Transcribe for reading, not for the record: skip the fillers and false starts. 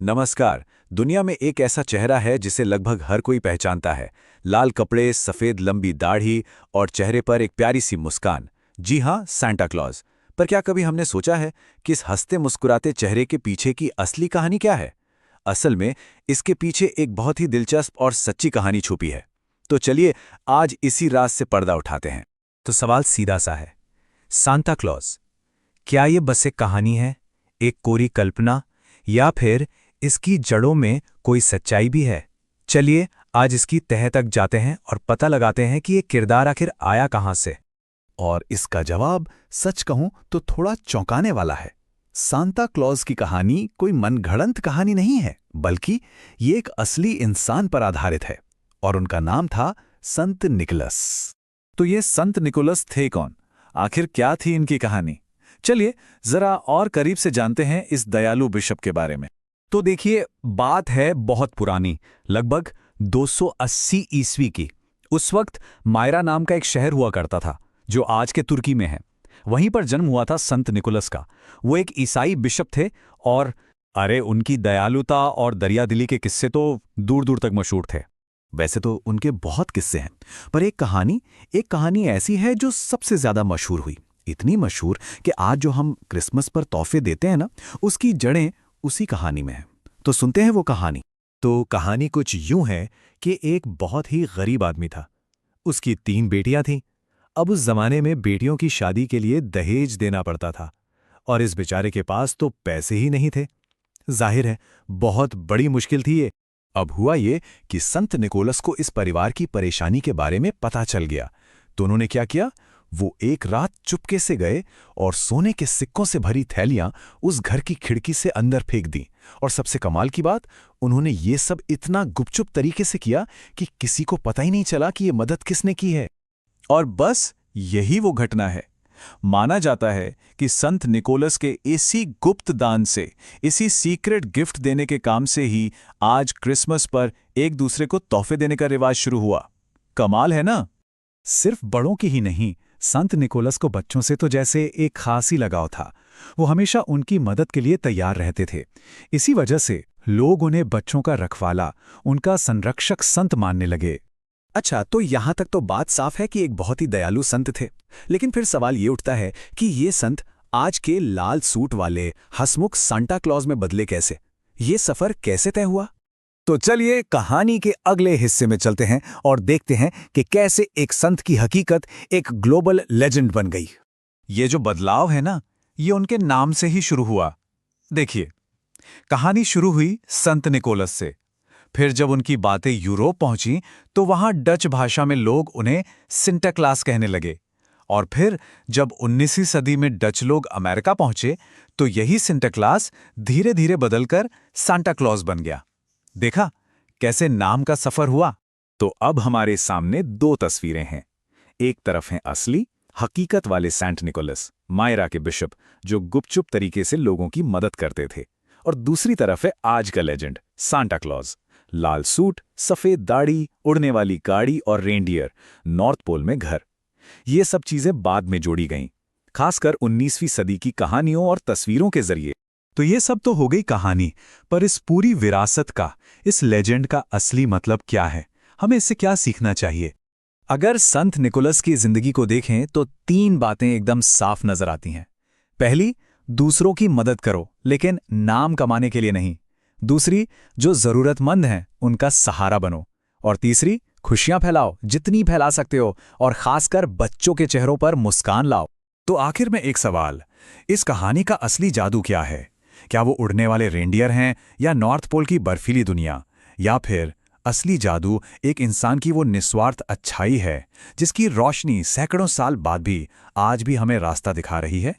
नमस्कार। दुनिया में एक ऐसा चेहरा है जिसे लगभग हर कोई पहचानता है। लाल कपड़े, सफ़ेद लंबी दाढ़ी और चेहरे पर एक प्यारी सी मुस्कान। जी हाँ, सांता क्लॉज। पर क्या कभी हमने सोचा है कि इस हंसते मुस्कुराते चेहरे के पीछे की असली कहानी क्या है? असल में इसके पीछे एक बहुत ही दिलचस्प और सच्ची कहानी छुपी है। तो चलिए आज इसी राज से पर्दा उठाते हैं। तो सवाल सीधा सा है, सांता क्लॉज क्या ये बस एक कहानी है, एक कोरी कल्पना, या फिर इसकी जड़ों में कोई सच्चाई भी है? चलिए आज इसकी तह तक जाते हैं और पता लगाते हैं कि ये किरदार आखिर आया कहां से। और इसका जवाब सच कहूं तो थोड़ा चौंकाने वाला है। सांता क्लॉज की कहानी कोई मनगढ़ंत कहानी नहीं है, बल्कि ये एक असली इंसान पर आधारित है और उनका नाम था संत निकोलस। तो ये संत निकोलस थे कौन? आखिर क्या थी इनकी कहानी? चलिए जरा और करीब से जानते हैं इस दयालु बिशप के बारे में। तो देखिए, बात है बहुत पुरानी, लगभग 280 ईस्वी की। उस वक्त मायरा नाम का एक शहर हुआ करता था जो आज के तुर्की में है। वहीं पर जन्म हुआ था संत निकोलस का। वो एक ईसाई बिशप थे और अरे उनकी दयालुता और दरियादिली के किस्से तो दूर दूर तक मशहूर थे। वैसे तो उनके बहुत किस्से हैं, पर एक कहानी ऐसी है जो सबसे ज्यादा मशहूर हुई। इतनी मशहूर कि आज जो हम क्रिसमस पर तोहफे देते हैं ना, उसकी जड़ें उसी कहानी में हैं। तो सुनते हैं वो कहानी। तो कहानी कुछ यूं है कि एक बहुत ही गरीब आदमी था। उसकी 3 बेटियां थीं। अब उस जमाने में बेटियों की शादी के लिए दहेज देना पड़ता था और इस बेचारे के पास तो पैसे ही नहीं थे। जाहिर है बहुत बड़ी मुश्किल थी ये। अब हुआ ये कि संत निकोलस को इस परिवार की परेशानी के बारे में पता चल गया। तो उन्होंने क्या किया, वो एक रात चुपके से गए और सोने के सिक्कों से भरी थैलियां उस घर की खिड़की से अंदर फेंक दी। और सबसे कमाल की बात, उन्होंने ये सब इतना गुपचुप तरीके से किया कि किसी को पता ही नहीं चला कि ये मदद किसने की है। और बस यही वो घटना है। माना जाता है कि संत निकोलस के इसी गुप्त दान से, इसी सीक्रेट गिफ्ट देने के काम से ही आज क्रिसमस पर एक दूसरे को तोहफे देने का रिवाज शुरू हुआ। कमाल है ना? सिर्फ बड़ों की ही नहीं, संत निकोलस को बच्चों से तो जैसे एक खास ही लगाव था। वो हमेशा उनकी मदद के लिए तैयार रहते थे। इसी वजह से लोग उन्हें बच्चों का रखवाला, उनका संरक्षक संत मानने लगे। अच्छा, तो यहां तक तो बात साफ है कि एक बहुत ही दयालु संत थे। लेकिन फिर सवाल ये उठता है कि ये संत आज के लाल सूट वाले हंसमुख सांता क्लॉज में बदले कैसे? ये सफर कैसे तय हुआ? तो चलिए कहानी के अगले हिस्से में चलते हैं और देखते हैं कि कैसे एक संत की हकीकत एक ग्लोबल लेजेंड बन गई। ये जो बदलाव है ना, ये उनके नाम से ही शुरू हुआ। देखिए, कहानी शुरू हुई संत निकोलस से। फिर जब उनकी बातें यूरोप पहुंची तो वहां डच भाषा में लोग उन्हें सिंटा क्लास कहने लगे। और फिर जब 19वीं सदी में डच लोग अमेरिका पहुंचे तो यही सिंटा क्लास धीरे धीरे बदलकर सांता क्लॉज बन गया। देखा कैसे नाम का सफर हुआ? तो अब हमारे सामने 2 तस्वीरें हैं। एक तरफ हैं असली हकीकत वाले सेंट निकोलस, मायरा के बिशप, जो गुपचुप तरीके से लोगों की मदद करते थे। और दूसरी तरफ है आज का लेजेंड सांता क्लॉज, लाल सूट, सफेद दाढ़ी, उड़ने वाली गाड़ी और रेंडियर, नॉर्थ पोल में घर। ये सब चीजें बाद में जोड़ी गईं, खासकर 19वीं सदी की कहानियों और तस्वीरों के जरिए। तो ये सब तो हो गई कहानी, पर इस पूरी विरासत का, इस लेजेंड का असली मतलब क्या है? हमें इससे क्या सीखना चाहिए? अगर संत निकोलस की जिंदगी को देखें तो 3 बातें एकदम साफ नजर आती हैं। पहली, दूसरों की मदद करो, लेकिन नाम कमाने के लिए नहीं। दूसरी, जो जरूरतमंद हैं उनका सहारा बनो। और तीसरी, खुशियां फैलाओ, जितनी फैला सकते हो, और खासकर बच्चों के चेहरों पर मुस्कान लाओ। तो आखिर में एक सवाल, इस कहानी का असली जादू क्या है? क्या वो उड़ने वाले रेंडियर हैं, या नॉर्थ पोल की बर्फीली दुनिया, या फिर असली जादू एक इंसान की वो निस्वार्थ अच्छाई है जिसकी रोशनी सैकड़ों साल बाद भी आज भी हमें रास्ता दिखा रही है?